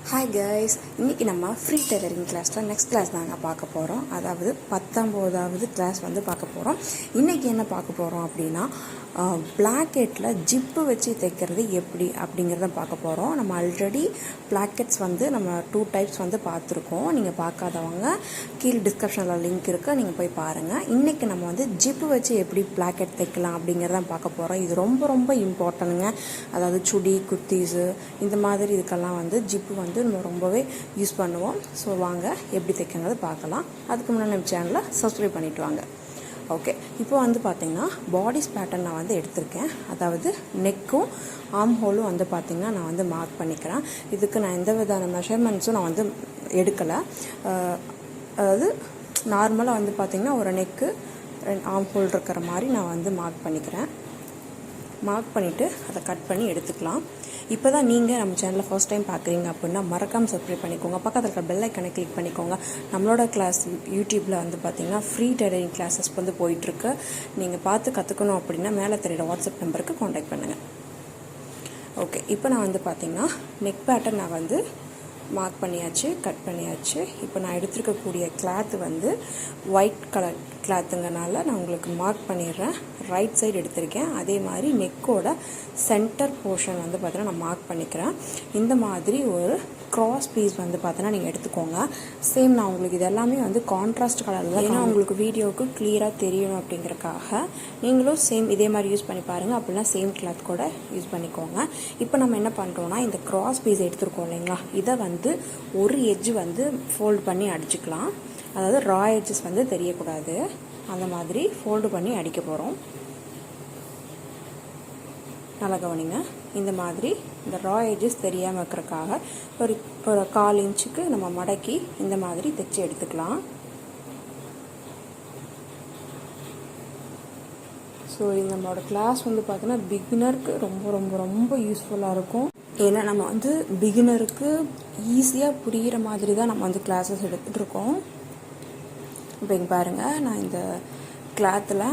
Hi guys, இன்றைக்கி நம்ம free tailoring கிளாஸில் நெக்ஸ்ட் கிளாஸ் தாங்க பார்க்க போகிறோம். அதாவது 19வது கிளாஸ் வந்து பார்க்க போகிறோம். இன்றைக்கி என்ன பார்க்க போகிறோம் அப்படின்னா, பிளாக்கெட்டில் ஜிப்பு வச்சு தைக்கிறது எப்படி அப்படிங்கிறத பார்க்க போகிறோம். நம்ம ஆல்ரெடி பிளாக்கெட்ஸ் வந்து நம்ம 2 டைப்ஸ் வந்து பார்த்துருக்கோம். நீங்கள் பார்க்காதவங்க கீழே டிஸ்கிரிப்ஷனில் லிங்க் இருக்குது, நீங்கள் போய் பாருங்கள். இன்றைக்கி நம்ம வந்து ஜிப்பு வச்சு எப்படி பிளாக்கெட் தைக்கலாம் அப்படிங்கிறத பார்க்க போகிறோம். இது ரொம்ப ரொம்ப இம்பார்ட்டனுங்க. அதாவது சுடி, குர்த்தீஸு இந்த மாதிரி இதுக்கெல்லாம் வந்து ஜிப்பு வந்து நம்ம ரொம்பவே யூஸ் பண்ணுவோம். ஸோ வாங்க எப்படி தைக்கிறது பார்க்கலாம். அதுக்கு முன்னாடி நம்ம சேனலை சப்ஸ்கிரைப் பண்ணிவிட்டு வாங்க. ஓகே, இப்போ வந்து பார்த்திங்கன்னா பாடிஸ் பேட்டர்ன் நான் வந்து எடுத்திருக்கேன். அதாவது நெக்கும் ஆர்ம் ஹோலும் வந்து பார்த்திங்கன்னா நான் வந்து மார்க் பண்ணிக்கிறேன். இதுக்கு நான் எந்த விதமான மெஷர்மெண்ட்ஸும் நான் வந்து எடுக்கலை. அதாவது நார்மலாக வந்து பார்த்திங்கன்னா ஒரு நெக்கு ஆர்ம் ஹோல் இருக்கிற மாதிரி நான் வந்து மார்க் பண்ணிக்கிறேன். மார்க் பண்ணிவிட்டு அதை கட் பண்ணி எடுத்துக்கலாம். இப்போ தான் நீங்கள் நம்ம சேனலில் ஃபர்ஸ்ட் டைம் பார்க்குறீங்க அப்படின்னா மறக்காமல் சப்ஸ்கிரைப் பண்ணிக்கோங்க. பக்கத்தில் இருக்கிற பெல் ஐக்கனை கிளிக் பண்ணிக்கோங்க. நம்மளோட கிளாஸ் யூடியூப்பில் வந்து பார்த்திங்கன்னா ஃப்ரீ டெய்லரிங் கிளாஸஸ் வந்து போயிட்டுருக்கு. நீங்கள் பார்த்து கற்றுக்கணும் அப்படின்னா மேலே தெரியுற வாட்ஸ்அப் நம்பருக்கு காண்டாக்ட் பண்ணுங்கள். ஓகே, இப்போ நான் வந்து பார்த்திங்கன்னா நெக் பேட்டர்ன் நான் வந்து மார்க் பண்ணியாச்சு, கட் பண்ணியாச்சு. இப்போ நான் எடுத்துருக்கக்கூடிய கிளாத்து வந்து ஒயிட் கலர் கிளாத்துங்கனால நான் உங்களுக்கு மார்க் பண்ணிடுறேன். ரைட் சைடு எடுத்திருக்கேன். அதே மாதிரி நெக்கோட சென்டர் போர்ஷன் வந்து பார்த்தீங்கன்னா நான் மார்க் பண்ணிக்கிறேன். இந்த மாதிரி ஒரு க்ராஸ் பீஸ் வந்து பார்த்தீங்கன்னா நீங்கள் எடுத்துக்கோங்க. சேம் நான் உங்களுக்கு இது எல்லாமே வந்து கான்ட்ராஸ்ட் கலர் தான், ஏன்னா உங்களுக்கு வீடியோவுக்கு கிளியராக தெரியணும் அப்படிங்கிறக்காக நீங்களும் சேம் இதே மாதிரி யூஸ் பண்ணி பாருங்கள். அப்படின்னா சேம் கிளாத் கூட யூஸ் பண்ணிக்கோங்க. இப்போ நம்ம என்ன பண்ணுறோன்னா, இந்த க்ராஸ் பீஸ் எடுத்துருக்கோம் இல்லைங்களா, இதை வந்து ஒரு எட்ஜ் வந்து ஃபோல்டு பண்ணி அடிச்சுக்கலாம். அதாவது ரா எட்ஜஸ் வந்து தெரியக்கூடாது, அந்த மாதிரி ஃபோல்டு பண்ணி அடிக்க போகிறோம். நல்லா கவனிங்க. இந்த மாதிரி இந்த ரா எட்ஜஸ் தெரியாமல் இருக்கிறதுக்காக ஒரு 1/4 இன்ச்சுக்கு நம்ம மடக்கி இந்த மாதிரி தைச்சி எடுத்துக்கலாம். ஸோ நம்மளோட கிளாஸ் வந்து பார்த்தோன்னா பிகினருக்கு ரொம்ப ரொம்ப ரொம்ப யூஸ்ஃபுல்லாக இருக்கும். ஏன்னா நம்ம வந்து பிகினருக்கு ஈஸியாக புரிகிற மாதிரி தான் நம்ம வந்து கிளாஸஸ் எடுத்துகிட்டு இருக்கோம். இப்போ இங்கே பாருங்கள், நான் இந்த கிளாத்தில்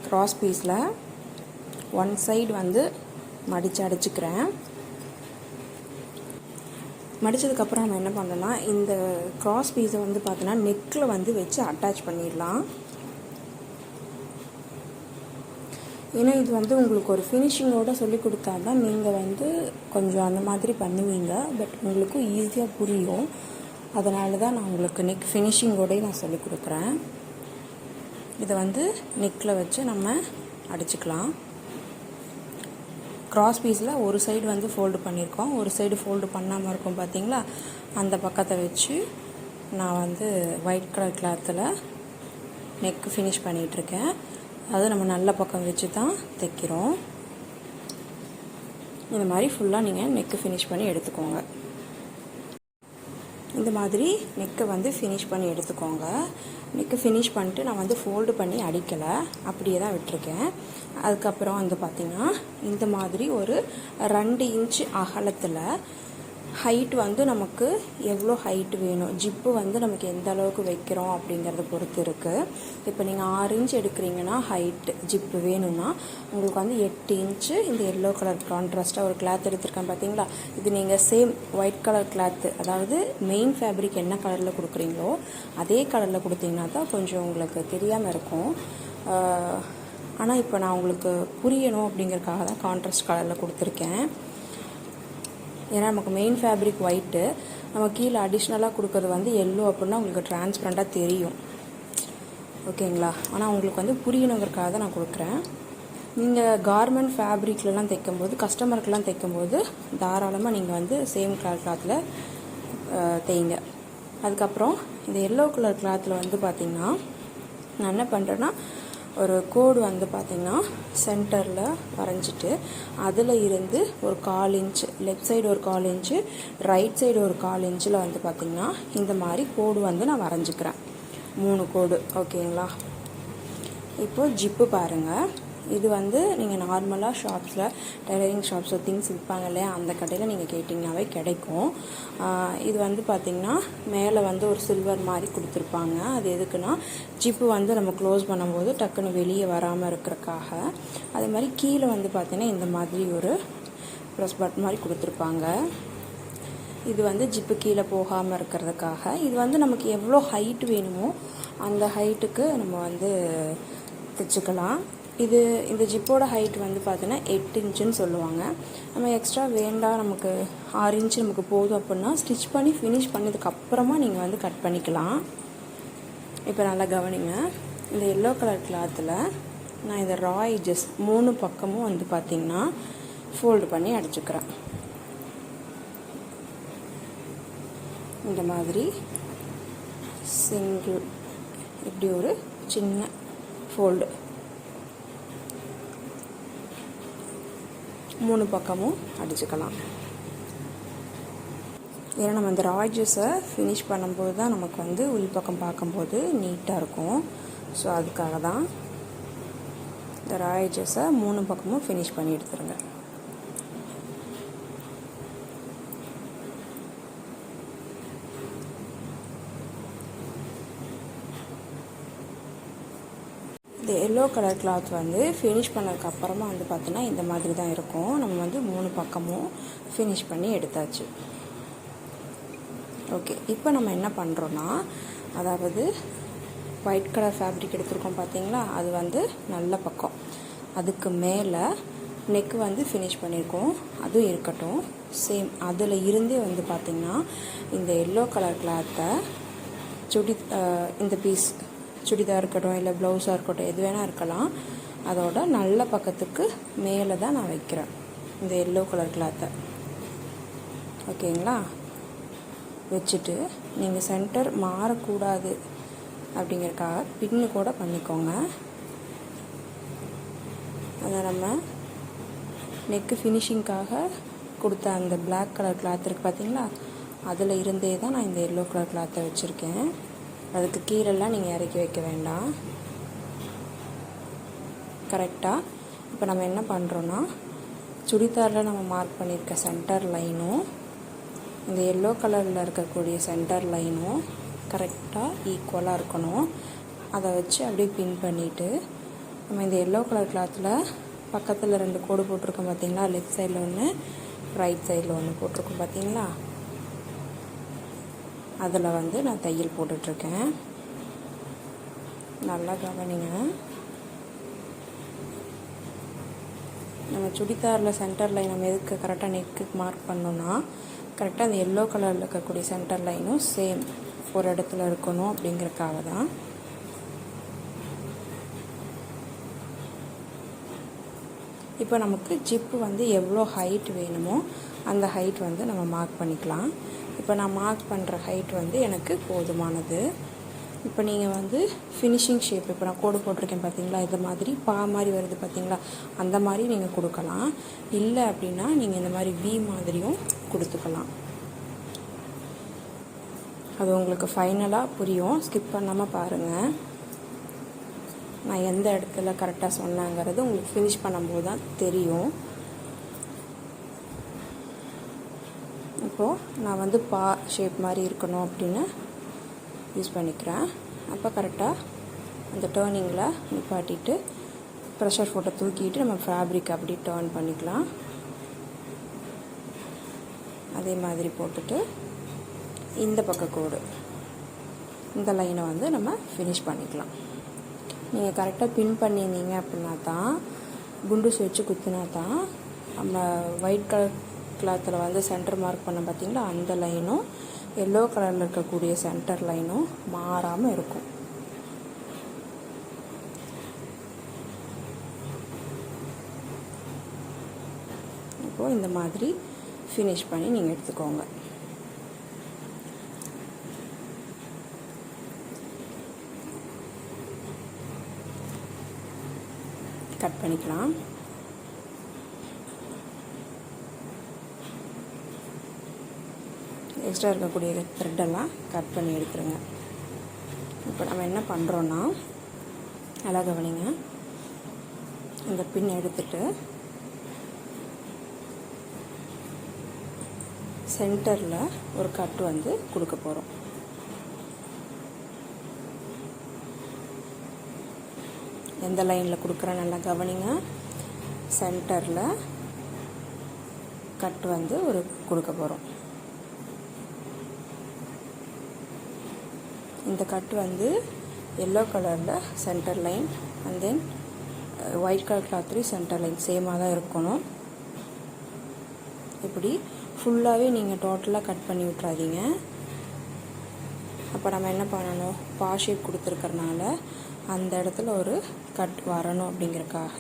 க்ராஸ் பீஸில் ஒன் சைடு வந்து மடித்து அடிச்சுக்கிறேன். மடித்ததுக்கப்புறம் நம்ம என்ன பண்ணலாம், இந்த க்ராஸ் பீஸை வந்து பார்த்தோன்னா நெக்கில் வந்து வச்சு அட்டாச் பண்ணிடலாம். ஏன்னா இது வந்து உங்களுக்கு ஒரு ஃபினிஷிங்கோடு சொல்லி கொடுத்தா தான் நீங்கள் வந்து கொஞ்சம் அந்த மாதிரி பண்ணுவீங்க. பட் உங்களுக்கு ஈஸியாக புரியும். அதனால தான் நான் உங்களுக்கு நெக் ஃபினிஷிங்கோடய நான் சொல்லி கொடுக்குறேன். இதை வந்து நெக்கில் வச்சு நம்ம அடிச்சுக்கலாம். க்ராஸ் பீஸில் ஒரு சைடு வந்து ஃபோல்டு பண்ணியிருக்கோம், ஒரு சைடு ஃபோல்டு பண்ணாமல் இருக்கும் பார்த்தீங்களா, அந்த பக்கத்தை வச்சு நான் வந்து ஒயிட் கலர் கிளாத்தில் நெக்கு ஃபினிஷ் பண்ணிகிட்ருக்கேன். அது நம்ம நல்ல பக்கம் வச்சு தான் தைக்கிறோம். இந்த மாதிரி ஃபுல்லாக நீங்கள் நெக்கு ஃபினிஷ் பண்ணி எடுத்துக்கோங்க. இந்த மாதிரி நெக்கை வந்து ஃபினிஷ் பண்ணி எடுத்துக்கோங்க. நெக்கு ஃபினிஷ் பண்ணிட்டு நான் வந்து ஃபோல்டு பண்ணி அடிக்கலை, அப்படியே தான் விட்டுருக்கேன். அதுக்கப்புறம் வந்து பார்த்திங்கன்னா இந்த மாதிரி ஒரு 2 இன்ச்சு அகலத்தில் ஹைட் வந்து நமக்கு எவ்வளோ ஹைட் வேணும், ஜிப்பு வந்து நமக்கு எந்த அளவுக்கு வைக்கிறோம் அப்படிங்கிறத பொறுத்து இருக்குது. இப்போ நீங்கள் 6 இன்ச் எடுக்கிறீங்கன்னா ஹைட் ஜிப்பு வேணும்னா உங்களுக்கு வந்து 8 இன்ச்சு இந்த எல்லோ கலர் கான்ட்ராஸ்ட்டாக ஒரு கிளாத் எடுத்துருக்கேன் பார்த்தீங்களா, இது நீங்கள் சேம் ஒயிட் கலர் கிளாத்து, அதாவது மெயின் ஃபேப்ரிக் என்ன கலரில் கொடுக்குறீங்களோ அதே கலரில் கொடுத்தீங்கன்னா தான் கொஞ்சம் உங்களுக்கு தெரியாமல் இருக்கும். ஆனால் இப்போ நான் உங்களுக்கு புரியணும் அப்படிங்கிறதுக்காக தான் கான்ட்ராஸ்ட் கலரில் கொடுத்துருக்கேன். ஏன்னா நமக்கு மெயின் ஃபேப்ரிக் ஒயிட்டு, நம்ம கீழே அடிஷ்னலாக கொடுக்குறது வந்து எல்லோ அப்படின்னா உங்களுக்கு டிரான்ஸ்பரண்ட்டாக தெரியும். ஓகேங்களா? ஆனால் உங்களுக்கு வந்து புரியணுங்கிறதுக்காக தான் நான் கொடுக்குறேன். நீங்கள் கார்மெண்ட் ஃபேப்ரிக்லலாம் தைக்கும்போது, கஸ்டமருக்கெலாம் தைக்கும்போது தாராளமாக நீங்கள் வந்து சேம் கலர் கிளாத்தில் தைங்க. அதுக்கப்புறம் இந்த எல்லோ கலர் கிளாத்தில் வந்து பார்த்திங்கன்னா நான் என்ன பண்ணுறேன்னா, ஒரு கோடு வந்து பார்த்திங்கன்னா சென்டரில் வரைஞ்சிட்டு அதில் இருந்து ஒரு 1/4 இன்ச்சு லெஃப்ட் சைடு, ஒரு 1/4 இன்ச்சு ரைட் சைடு, ஒரு 1/4 இன்ச்சில் வந்து பார்த்திங்கன்னா இந்த மாதிரி கோடு வந்து நான் வரைஞ்சிக்கிறேன். 3 கோடு. ஓகேங்களா? இப்போது ஜிப்பு பாருங்கள். இது வந்து நீங்கள் நார்மலாக ஷாப்ஸில், டெய்லரிங் ஷாப்ஸில் திங்ஸ் விற்பாங்க இல்லையா, அந்த கடையில் நீங்கள் கேட்டிங்கனாவே கிடைக்கும். இது வந்து பார்த்திங்கன்னா மேலே வந்து ஒரு சில்வர் மாதிரி கொடுத்துருப்பாங்க. அது எதுக்குன்னா ஜிப்பு வந்து நம்ம க்ளோஸ் பண்ணும்போது டக்குன்னு வெளியே வராமல் இருக்கிறக்காக. அதே மாதிரி கீழே வந்து பார்த்திங்கன்னா இந்த மாதிரி ஒரு ப்ரெஸ் பட்டன் மாதிரி கொடுத்துருப்பாங்க. இது வந்து ஜிப்பு கீழே போகாமல் இருக்கிறதுக்காக. இது வந்து நமக்கு எவ்வளோ ஹைட் வேணுமோ அந்த ஹைட்டுக்கு நம்ம வந்து தைச்சிக்கலாம். இந்த ஜிப்போட ஹைட் வந்து பார்த்தீங்கன்னா 8 இன்ச்சுன்னு சொல்லுவாங்க. நம்ம எக்ஸ்ட்ரா வேண்டாம், நமக்கு 6 இன்ச்சு நமக்கு போதும் அப்படின்னா ஸ்டிச் பண்ணி ஃபினிஷ் பண்ணதுக்கப்புறமா நீங்கள் வந்து கட் பண்ணிக்கலாம். இப்போ நல்லா கவனிங்க. இந்த எல்லோ கலர் கிளாத்தில் நான் இந்த ரா எட்ஜஸ் 3 பக்கமும் வந்து பார்த்திங்கன்னா ஃபோல்டு பண்ணி அடிச்சுக்கிறேன். இந்த மாதிரி சிங்கிள் இப்படி ஒரு சின்ன ஃபோல்டு 3 பக்கமும் அடிச்சுக்கலாம். ஏன்னா நம்ம இந்த ராய்ஜஸை ஃபினிஷ் பண்ணும்போது தான் நமக்கு வந்து உள்பக்கம் பார்க்கும்போது நீட்டாக இருக்கும். ஸோ அதுக்காக தான் இந்த ராய்ஜஸை 3 பக்கமும் ஃபினிஷ் பண்ணி எடுத்துருங்க. இந்த எல்லோ கலர் கிளாத் வந்து ஃபினிஷ் பண்ணதுக்கப்புறமா வந்து பார்த்தீங்கன்னா இந்த மாதிரி தான் இருக்கும். நம்ம வந்து 3 பக்கமும் ஃபினிஷ் பண்ணி எடுத்தாச்சு. ஓகே, இப்போ நம்ம என்ன பண்ணுறோன்னா, அதாவது ஒயிட் கலர் ஃபேப்ரிக் எடுத்துருக்கோம் பார்த்தீங்களா, அது வந்து நல்ல பக்கம், அதுக்கு மேலே நெக்கு வந்து ஃபினிஷ் பண்ணியிருக்கோம், அதுவும் இருக்கட்டும். சேம் அதில் இருந்தே வந்து பார்த்திங்கன்னா இந்த எல்லோ கலர் கிளாத்தை இந்த பீஸ் சுடிதார் இருக்கட்டும் இல்லை ப்ளவுஸாக இருக்கட்டும் எது வேணால் இருக்கலாம், அதோட நல்ல பக்கத்துக்கு மேலே தான் நான் வைக்கிறேன் இந்த எல்லோ கலர் கிளாத்தை. ஓகேங்களா? வச்சுட்டு நீங்கள் சென்டர் மாறக்கூடாது அப்படிங்கிறக்காக பின்னு கூட பண்ணிக்கோங்க. அதை நம்ம நெக்கு ஃபினிஷிங்காக கொடுத்த அந்த பிளாக் கலர் கிளாத் இருக்குது பார்த்தீங்களா, அதில் இருந்தே தான் நான் இந்த எல்லோ கலர் கிளாத்தை வச்சுருக்கேன். அதுக்கு கீழெல்லாம் நீங்கள் இறக்கி வைக்க வேண்டாம். கரெக்டாக இப்போ நம்ம என்ன பண்ணுறோன்னா, சுடிதாரில் நம்ம மார்க் பண்ணியிருக்க சென்டர் லைனும் இந்த எல்லோ கலரில் இருக்கக்கூடிய சென்டர் லைனும் கரெக்டாக ஈக்குவலாக இருக்கணும். அதை வச்சு அப்படியே பின் பண்ணிவிட்டு நம்ம இந்த எல்லோ கலர் கிளாத்தில் பக்கத்தில் 2 கோடு போட்டிருக்கோம் பார்த்தீங்களா, லெஃப்ட் சைடில் ஒன்று ரைட் சைடில் ஒன்று போட்டிருக்கோம் பார்த்தீங்களா, அதில் வந்து நான் தையல் போட்டுட்ருக்கேன். நல்லா கவனிங்க. நம்ம சுடிதாரில் சென்டர் லைன் நம்ம எதுக்கு கரெக்டாக நெக்கு மார்க் பண்ணோன்னா, கரெக்டாக அந்த எல்லோ கலரில் இருக்கக்கூடிய சென்டர் லைனும் சேம் ஒரு இடத்துல இருக்கணும் அப்படிங்கிறக்காக தான். இப்போ நமக்கு ஜிப்பு வந்து எவ்வளோ ஹைட் வேணுமோ அந்த ஹைட் வந்து நம்ம மார்க் பண்ணிக்கலாம். இப்போ நான் மார்க் பண்ணுற ஹைட் வந்து எனக்கு போதுமானது. இப்போ நீங்கள் வந்து ஃபினிஷிங் ஷேப், இப்போ நான் கோடு போட்டிருக்கேன் பார்த்தீங்களா, இது மாதிரி மாதிரி வருது பார்த்தீங்களா, அந்த மாதிரி நீங்கள் கொடுக்கலாம். இல்லை அப்படின்னா நீங்கள் இந்த மாதிரி வி மாதிரியும் கொடுத்துக்கலாம். அது உங்களுக்கு ஃபைனலாக புரியும். ஸ்கிப் பண்ணாமல் பாருங்கள். நான் எந்த இடத்துல கரெக்டாக சொன்னேங்கிறது உங்களுக்கு ஃபினிஷ் பண்ணும்போது தான் தெரியும். இப்போது நான் வந்து ஷேப் மாதிரி இருக்கணும் அப்படின்னு யூஸ் பண்ணிக்கிறேன். அப்போ கரெக்டாக அந்த டேர்னிங்கில் நிப்பாட்டிட்டு ப்ரெஷர் ஃபோட்டோ தூக்கிட்டு நம்ம ஃபேப்ரிக் அப்படி டேர்ன் பண்ணிக்கலாம். அதே மாதிரி போட்டுட்டு இந்த பக்க கோடு இந்த லைனை வந்து நம்ம ஃபினிஷ் பண்ணிக்கலாம். நீங்கள் கரெக்டாக பின் பண்ணியிருந்தீங்க அப்படின்னா தான், குண்டூஸ் வச்சு குத்தினா தான் நம்ம ஒயிட் கலர் கிளாத்தில் வந்து சென்டர் மார்க் பண்ண பார்த்தீங்களா, அந்த லைனும் எல்லோ கலரில் இருக்கக்கூடிய சென்டர் லைனும் மாறாமல் இருக்கும். இப்போது இந்த மாதிரி ஃபினிஷ் பண்ணி நீங்கள் எடுத்துக்கோங்க. கட் பண்ணிக்கலாம். எக்ஸ்ட்ரா இருக்கக்கூடிய த்ரெட்டெல்லாம் கட் பண்ணி எடுத்துருங்க. இப்போ நம்ம என்ன பண்ணுறோன்னா, நல்லா கவனிங்க. இந்த பின் எடுத்துட்டு சென்டரில் ஒரு கட் வந்து கொடுக்க போகிறோம். எந்த லைனில் கொடுக்குறேன் நல்லா கவனிங்க. சென்டரில் கட் வந்து ஒரு கொடுக்க போகிறோம். இந்த கட் வந்து எல்லோ கலரில் centre line and then white colour கிளாத்லேயும் சென்டர் லைன் சேமாக தான் இருக்கணும். இப்படி ஃபுல்லாகவே நீங்கள் டோட்டலாக கட் பண்ணி விட்றாதீங்க. அப்போ நம்ம என்ன பண்ணணும், பா ஷேப் கொடுத்துருக்கறனால அந்த இடத்துல ஒரு கட் வரணும் அப்படிங்கிறக்காக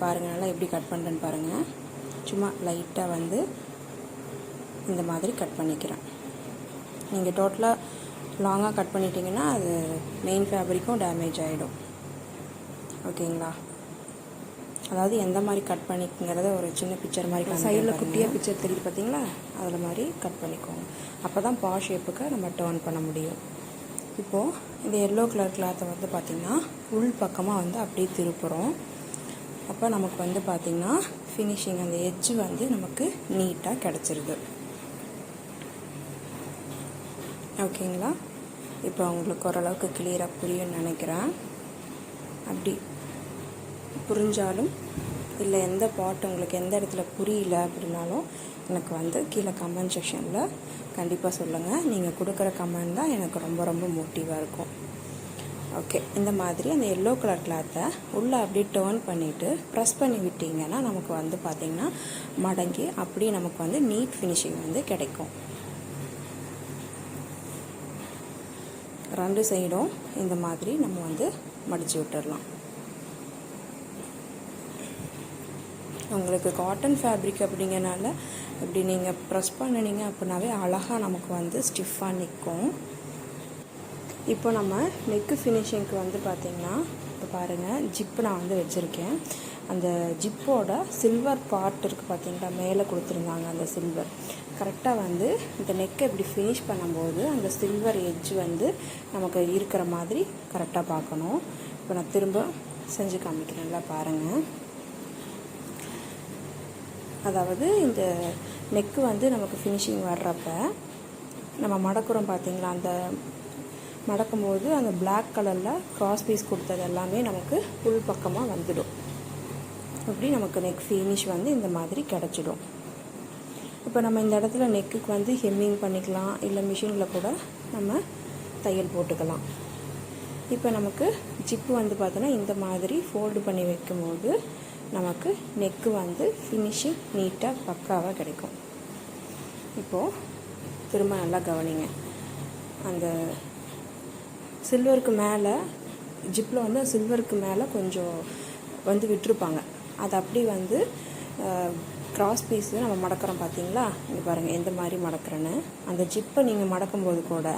பாருங்கள், நல்லா எப்படி கட் பண்ணுறேன்னு பாருங்கள். சும்மா லைட்டாக வந்து இந்த மாதிரி கட் பண்ணிக்கிறேன். நீங்கள் டோட்டலாக லாங்காக கட் பண்ணிட்டீங்கன்னா அது மெயின் ஃபேப்ரிக்கும் டேமேஜ் ஆகிடும். ஓகேங்களா? அதாவது எந்த மாதிரி கட் பண்ணிக்கிறத ஒரு சின்ன பிக்சர் மாதிரி சைடில் குட்டியாக பிக்சர் தெரியுது பார்த்தீங்களா, அதில் மாதிரி கட் பண்ணிக்கோங்க. அப்போ தான் பா ஷேப்புக்கு நம்ம டர்ன் பண்ண முடியும். இப்போது இந்த எல்லோ கலர் கிளாத்தை வந்து பார்த்திங்கன்னா உள் பக்கமாக வந்து அப்படியே திருப்புறோம். அப்போ நமக்கு வந்து பார்த்திங்கன்னா ஃபினிஷிங் அந்த எட்ஜு வந்து நமக்கு நீட்டாக கிடச்சிருது. ஓகேங்களா? இப்போ உங்களுக்கு ஓரளவுக்கு கிளியராக புரியும்னு நினைக்கிறேன். அப்படி புரிஞ்சாலும் இல்லை எந்த பாட்டு உங்களுக்கு எந்த இடத்துல புரியல அப்படின்னாலும் எனக்கு வந்து கீழே கமெண்ட் செக்ஷனில் கண்டிப்பாக சொல்லுங்கள். நீங்கள் கொடுக்குற கமெண்ட் தான் எனக்கு ரொம்ப ரொம்ப மோட்டிவாக இருக்கும். ஓகே, இந்த மாதிரி அந்த எல்லோ கலர் கிளாத்தை உள்ளே அப்படியே டர்ன் பண்ணிவிட்டு ப்ரெஸ் பண்ணி விட்டிங்கன்னா நமக்கு வந்து பார்த்திங்கன்னா மடங்கி அப்படியே நமக்கு வந்து நீட் ஃபினிஷிங் வந்து கிடைக்கும். ரெண்டு சைடும் இந்த மாதிரி நம்ம வந்து மடித்து விட்டுடலாம். உங்களுக்கு காட்டன் ஃபேப்ரிக் அப்படிங்கிறனால இப்படி நீங்கள் ப்ரெஸ் பண்ணினீங்க அப்படின்னாவே அழகாக நமக்கு வந்து ஸ்டிஃபாக நிற்கும். இப்போ நம்ம நெக்கு ஃபினிஷிங்க்கு வந்து பார்த்திங்கன்னா இப்போ பாருங்கள், ஜிப்பு நான் வந்து வச்சுருக்கேன். அந்த ஜிப்போட சில்வர் பார்ட் இருக்குது பார்த்தீங்களா, மேலே கொடுத்துருந்தாங்க அந்த சில்வர். கரெக்டாக வந்து இந்த நெக்கை இப்படி ஃபினிஷ் பண்ணும்போது அந்த சில்வர் எட்ஜ் வந்து நமக்கு இருக்கிற மாதிரி கரெக்டாக பார்க்கணும். இப்போ நான் திரும்ப செஞ்சு காமிக்கிறேன்ல, பாருங்கள். அதாவது இந்த நெக்கு வந்து நமக்கு ஃபினிஷிங் வர்றப்ப நம்ம மடக்குறோம் பார்த்தீங்களா, அந்த மடக்கும்போது அந்த பிளாக் கலரில் கிராஸ் பீஸ் கொடுத்தது எல்லாமே நமக்கு உள் பக்கமாக வந்துடும். இப்படி நமக்கு நெக் ஃபினிஷ் வந்து இந்த மாதிரி கிடச்சிடும். இப்போ நம்ம இந்த இடத்துல நெக்குக்கு வந்து ஹெம்மிங் பண்ணிக்கலாம், இல்லை மிஷினில் கூட நம்ம தையல் போட்டுக்கலாம். இப்போ நமக்கு ஜிப்பு வந்து பார்த்தோன்னா இந்த மாதிரி ஃபோல்டு பண்ணி வைக்கும்போது நமக்கு நெக்கு வந்து ஃபினிஷிங் நீட்டாக பக்காவாக கிடைக்கும். இப்போது திரும்ப நல்லா கவனிங்க. அந்த சில்வருக்கு மேலே ஜிப்பில் வந்து சில்வருக்கு மேலே கொஞ்சம் வந்து விட்டுருப்பாங்க. அது அப்படி வந்து கிராஸ் பீஸு நம்ம மடக்கிறோம் பார்த்தீங்களா, இங்கே பாருங்கள் எந்த மாதிரி மடக்கிறேன்னு. அந்த ஜிப்பை நீங்கள் மடக்கும்போது கூட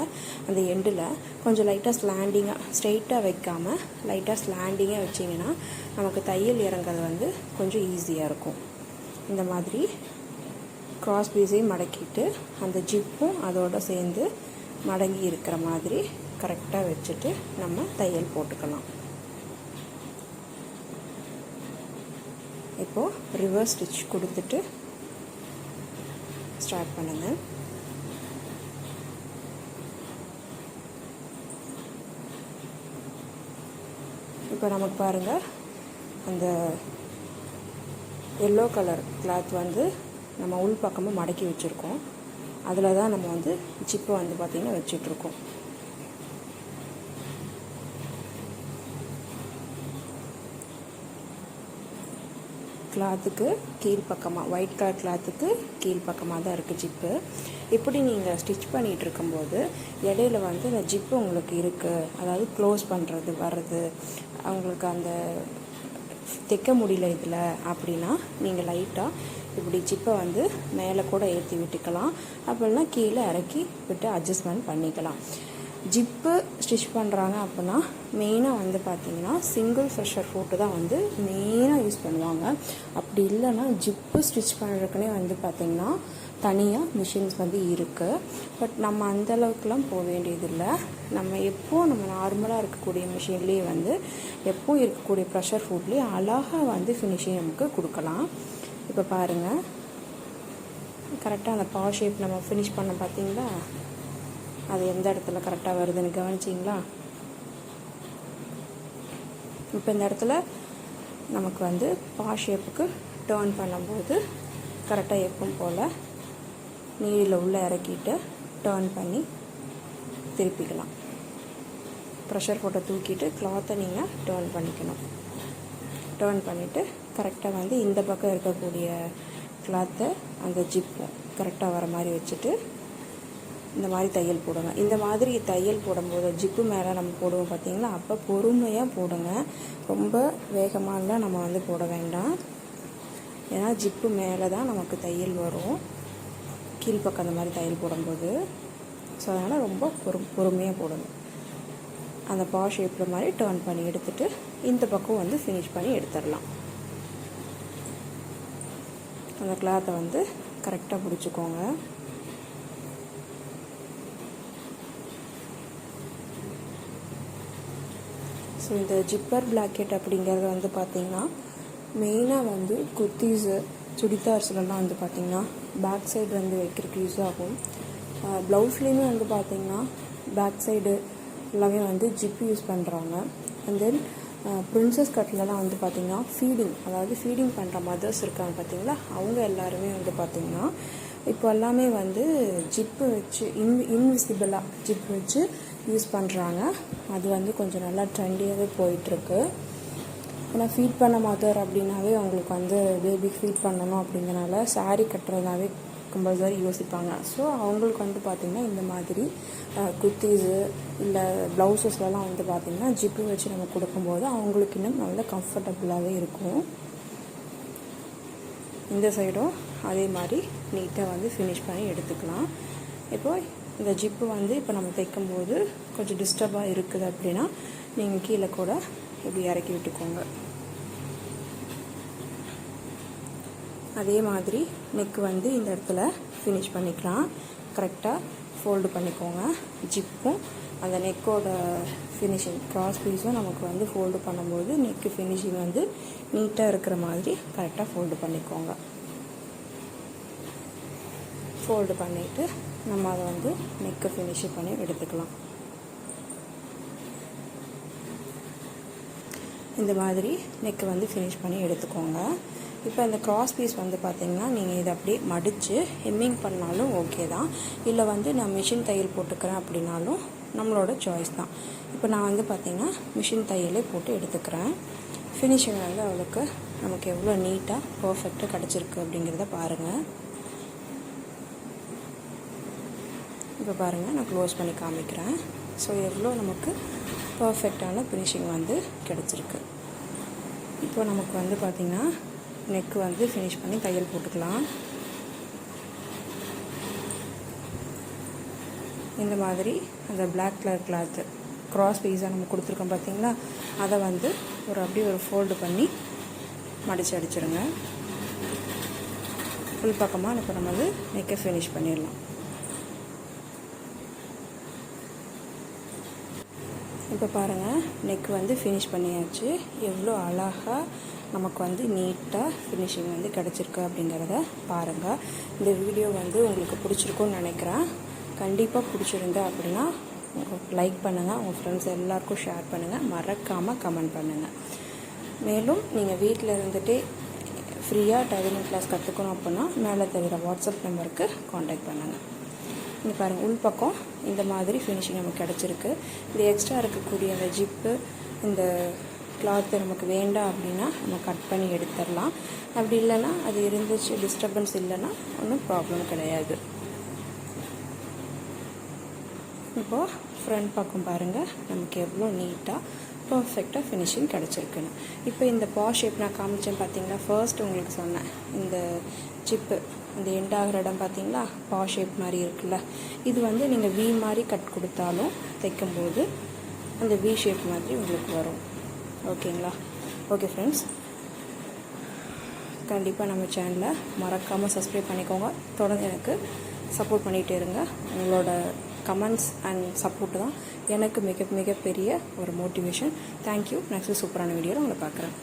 அந்த எண்டில் கொஞ்சம் லைட்டாக ஸ்லாண்டிங்காக ஸ்ட்ரெயிட்டாக வைக்காமல் லைட்டாக ஸ்லாண்டிங்காக வச்சிங்கன்னா நமக்கு தையல் இறங்குறது வந்து கொஞ்சம் ஈஸியாக இருக்கும். இந்த மாதிரி கிராஸ் பீஸையும் மடக்கிட்டு அந்த ஜிப்பும் அதோடு சேர்ந்து மடங்கி இருக்கிற மாதிரி கரெக்டாக வச்சுட்டு நம்ம தையல் போட்டுக்கலாம். இப்போது ரிவர்ஸ் ஸ்டிச் கொடுத்துட்டு ஸ்டார்ட் பண்ணுங்கள். இப்போ நமக்கு பாருங்கள், அந்த எல்லோ கலர் கிளாத் வந்து நம்ம உள் பக்கமாக மடக்கி வச்சுருக்கோம். அதில் தான் நம்ம வந்து ஜிப்பை வந்து பார்த்திங்கன்னா வச்சிட்ருக்கோம். கிளாத்துக்கு கீழ்ப்பக்கமாக ஒயிட் கலர் கிளாத்துக்கு கீழ்ப்பக்கமாக தான் இருக்குது ஜிப்பு. இப்படி நீங்கள் ஸ்டிச் பண்ணிகிட்டு இருக்கும்போது இடையில வந்து அந்த ஜிப்பு உங்களுக்கு இருக்குது, அதாவது க்ளோஸ் பண்ணுறது வர்றது அவங்களுக்கு அந்த தைக்க முடியல இதில் அப்படின்னா நீங்கள் லைட்டாக இப்படி ஜிப்பை வந்து மேலே கூட ஏற்றி விட்டுக்கலாம், அப்படின்னா கீழே இறக்கி விட்டு அட்ஜஸ்ட்மெண்ட் பண்ணிக்கலாம். ஜிப்பு ஸ்டிச் பண்ணுறாங்க அப்படின்னா மெயினாக வந்து பார்த்திங்கன்னா சிங்கிள் ஃப்ரெஷர் ஃபோட்டு தான் வந்து மெயினாக யூஸ் பண்ணுவாங்க. அப்படி இல்லைன்னா ஜிப்பு ஸ்டிச் பண்ணுறதுக்குனே வந்து பார்த்திங்கன்னா தனியாக மிஷின்ஸ் வந்து இருக்குது. பட் நம்ம அந்தளவுக்குலாம் போக வேண்டியதில்லை. நம்ம நம்ம நார்மலாக இருக்கக்கூடிய மிஷின்லேயே வந்து எப்போவும் இருக்கக்கூடிய ப்ரெஷர் ஃபுட்லேயே அழகாக வந்து ஃபினிஷிங் நமக்கு கொடுக்கலாம். இப்போ பாருங்கள், கரெக்டாக அந்த பா ஷேப் நம்ம ஃபினிஷ் பண்ண பார்த்தீங்களா, அது எந்த இடத்துல கரெக்டாக வருதுன்னு கவனிச்சிங்களா. இப்போ இந்த இடத்துல நமக்கு வந்து பா ஷேப்புக்கு டர்ன் பண்ணும்போது கரெக்டாக எப்பவும் போல் நீடில் உள்ளே இறக்கிட்டு டர்ன் பண்ணி திருப்பிக்கலாம். ப்ரெஷர் போட்ட தூக்கிட்டு கிளாத்தை நீங்கள் டேர்ன் பண்ணிக்கணும். டேர்ன் பண்ணிவிட்டு கரெக்டாக வந்து இந்த பக்கம் இருக்கக்கூடிய கிளாத்தை அந்த ஜிப்பும் கரெக்டாக வர மாதிரி வச்சுட்டு இந்த மாதிரி தையல் போடுங்க. இந்த மாதிரி தையல் போடும்போது ஜிப்பு மேலே நம்ம போடுவோம் பார்த்திங்களா, அப்போ பொறுமையாக போடுங்க. ரொம்ப வேகமாகலாம் நம்ம வந்து போட வேண்டாம். ஏன்னா ஜிப்பு மேலே தான் நமக்கு தையல் வரும் கீழ்ப்பக்கம் அந்த மாதிரி தையல் போடும்போது. ஸோ அதனால் ரொம்ப பொறுமையாக போடுங்க. அந்த பா ஷேப்பில் மாதிரி டேர்ன் பண்ணி எடுத்துகிட்டு இந்த பக்கம் வந்து ஃபினிஷ் பண்ணி எடுத்துடலாம். அந்த கிளாத்தை வந்து கரெக்டாக பிடிச்சிக்கோங்க. ஸோ இந்த ஜிப்பர் பிளாக்கெட் அப்படிங்கிறது வந்து பார்த்திங்கன்னா மெயினாக வந்து குர்த்தீஸு சுடிதார்ஸ்லாம் வந்து பார்த்திங்கன்னா பேக் சைடு வந்து வைக்கிறதுக்கு யூஸ் ஆகும். ப்ளவுஸ்லேயுமே வந்து பார்த்திங்கன்னா பேக் சைடு எல்லாமே வந்து ஜிப்பு யூஸ் பண்ணுறாங்க. அண்ட் தென் ப்ரின்சஸ் கட்லலாம் வந்து பார்த்திங்கன்னா ஃபீடிங் பண்ணுற மதர்ஸ் இருக்காங்க பார்த்திங்களா, அவங்க எல்லாருமே வந்து பார்த்திங்கன்னா இப்போ எல்லாமே வந்து ஜிப்பு வச்சு இன்விசிபிளாக ஜிப்பு வச்சு யூஸ் பண்ணுறாங்க. அது வந்து கொஞ்சம் நல்லா ட்ரெண்டியாகவே போயிட்டுருக்கு. ஏன்னா ஃபீட் பண்ண மதர் அப்படின்னாவே அவங்களுக்கு வந்து பேபிக்கு ஃபீட் பண்ணணும் அப்படிங்கிறனால சாரீ கட்டுறதாவே கம்பல்சரி யோசிப்பாங்க. ஸோ அவங்களுக்கு வந்து பார்த்திங்கன்னா இந்த மாதிரி குர்த்தீஸு இல்லை ப்ளவுசஸ்லாம் வந்து பார்த்திங்கன்னா ஜிப்பு வச்சு நம்ம கொடுக்கும்போது அவங்களுக்கு இன்னும் நல்ல கம்ஃபர்டபுளாகவே இருக்கும். இந்த சைடும் அதே மாதிரி நீட்டாக வந்து ஃபினிஷ் பண்ணி எடுத்துக்கலாம். இப்போது இந்த ஜிப்பு வந்து இப்போ நம்ம தைக்கும்போது கொஞ்சம் டிஸ்டர்பாக இருக்குது அப்படின்னா நீங்கள் கீழே கூட இப்படி இறக்கி விட்டுக்கோங்க. அதே மாதிரி நெக்கு வந்து இந்த இடத்துல ஃபினிஷ் பண்ணிக்கலாம். கரெக்டாக ஃபோல்டு பண்ணிக்கோங்க. ஜிப்பும் அந்த நெக்கோட ஃபினிஷிங் கிராஸ் பீஸும் நமக்கு வந்து ஃபோல்டு பண்ணும்போது நெக்கு ஃபினிஷிங் வந்து நீட்டாக இருக்கிற மாதிரி கரெக்டாக ஃபோல்டு பண்ணிக்கோங்க. ஃபோல்டு பண்ணிவிட்டு நம்ம அதை வந்து நெக்கை ஃபினிஷ் பண்ணி எடுத்துக்கலாம். இந்த மாதிரி நெக்கை வந்து ஃபினிஷ் பண்ணி எடுத்துக்கோங்க. இப்போ இந்த கிராஸ் பீஸ் வந்து பார்த்திங்கன்னா நீங்கள் இதை அப்படியே மடித்து ஹெம்மிங் பண்ணாலும் ஓகே தான், இல்லை வந்து நான் மிஷின் தையல் போட்டுக்கிறேன் அப்படின்னாலும் நம்மளோட சாய்ஸ் தான். இப்போ நான் வந்து பார்த்திங்கன்னா மிஷின் தையலே போட்டு எடுத்துக்கிறேன். ஃபினிஷிங் வந்து அவளுக்கு நமக்கு எவ்வளோ நீட்டாக பர்ஃபெக்டாக கிடச்சிருக்கு அப்படிங்கிறத பாருங்கள். இப்போ பாருங்கள், நான் க்ளோஸ் பண்ணி காமிக்கிறேன். ஸோ எவ்வளோ நமக்கு பர்ஃபெக்டான ஃபினிஷிங் வந்து கிடச்சிருக்கு. இப்போ நமக்கு வந்து பார்த்திங்கன்னா நெக்கு வந்து ஃபினிஷ் பண்ணி தையல் போட்டுக்கலாம். இந்த மாதிரி அந்த பிளாக் கலர் கிளாத்து கிராஸ் பீஸாக நம்ம கொடுத்துருக்கோம் பார்த்திங்களா, அதை வந்து அப்படியே ஒரு ஃபோல்டு பண்ணி மடித்து அடிச்சிடுங்க. ஃபுல் பக்கமாக இப்போ நம்ம வந்து நெக்கை ஃபினிஷ் பண்ணிடலாம். இப்போ பாருங்கள், நெக் வந்து ஃபினிஷ் பண்ணியாச்சு. எவ்வளோ அழகாக நமக்கு வந்து நீட்டாக ஃபினிஷிங் வந்து கிடச்சிருக்கு அப்படிங்கிறத பாருங்கள். இந்த வீடியோ வந்து உங்களுக்கு பிடிச்சிருக்குன்னு நினைக்கிறேன். கண்டிப்பாக பிடிச்சிருந்தா அப்படின்னா லைக் பண்ணுங்கள், உங்கள் ஃப்ரெண்ட்ஸ் எல்லாருக்கும் ஷேர் பண்ணுங்கள், மறக்காமல் கமெண்ட் பண்ணுங்கள். மேலும் நீங்கள் வீட்டில் இருந்துகிட்டே ஃப்ரீயாக டைலரிங் கிளாஸ் கற்றுக்கணும் அப்படின்னா மேலே தெரிகிற வாட்ஸ்அப் நம்பருக்கு காண்டாக்ட் பண்ணுங்கள். இங்கே பாருங்கள், உள்பக்கம் இந்த மாதிரி ஃபினிஷிங் நமக்கு கிடச்சிருக்கு. இது எக்ஸ்ட்ரா இருக்கக்கூடிய அந்த ஜிப்பு இந்த கிளாத்து நமக்கு வேண்டாம் அப்படின்னா நம்ம கட் பண்ணி எடுத்துடலாம். அப்படி இல்லைன்னா அது இருந்துச்சு டிஸ்டர்பன்ஸ் இல்லைன்னா ஒன்றும் ப்ராப்ளம் கிடையாது. இப்போது ஃப்ரண்ட் பக்கம் பாருங்கள், நமக்கு எவ்வளோ நீட்டாக பர்ஃபெக்டாக ஃபினிஷிங் கிடச்சிருக்குன்னு. இப்போ இந்த பா ஷேப் நான் காமிச்சேன் பார்த்தீங்களா, ஃபர்ஸ்ட் உங்களுக்கு சொன்னேன் இந்த ஜிப்பு அந்த எண்ட் ஆகிற இடம் பார்த்தீங்களா பா ஷேப் மாதிரி இருக்குல்ல, இது வந்து நீங்கள் வி மாதிரி கட் கொடுத்தாலும் தைக்கும்போது அந்த வி ஷேப் மாதிரி உங்களுக்கு வரும். ஓகேங்களா? ஓகே ஃப்ரெண்ட்ஸ், கண்டிப்பாக நம்ம சேனலை மறக்காமல் சப்ஸ்கிரைப் பண்ணிக்கோங்க. தொடர்ந்து எனக்கு சப்போர்ட் பண்ணிகிட்டே இருங்க. உங்களோட கமெண்ட்ஸ் அண்ட் சப்போர்ட் தான் எனக்கு மிகப்பெரிய ஒரு மோட்டிவேஷன். தேங்க்யூ. நெக்ஸ்ட் சூப்பரான வீடியோவில் உங்களை பார்க்குறேன்.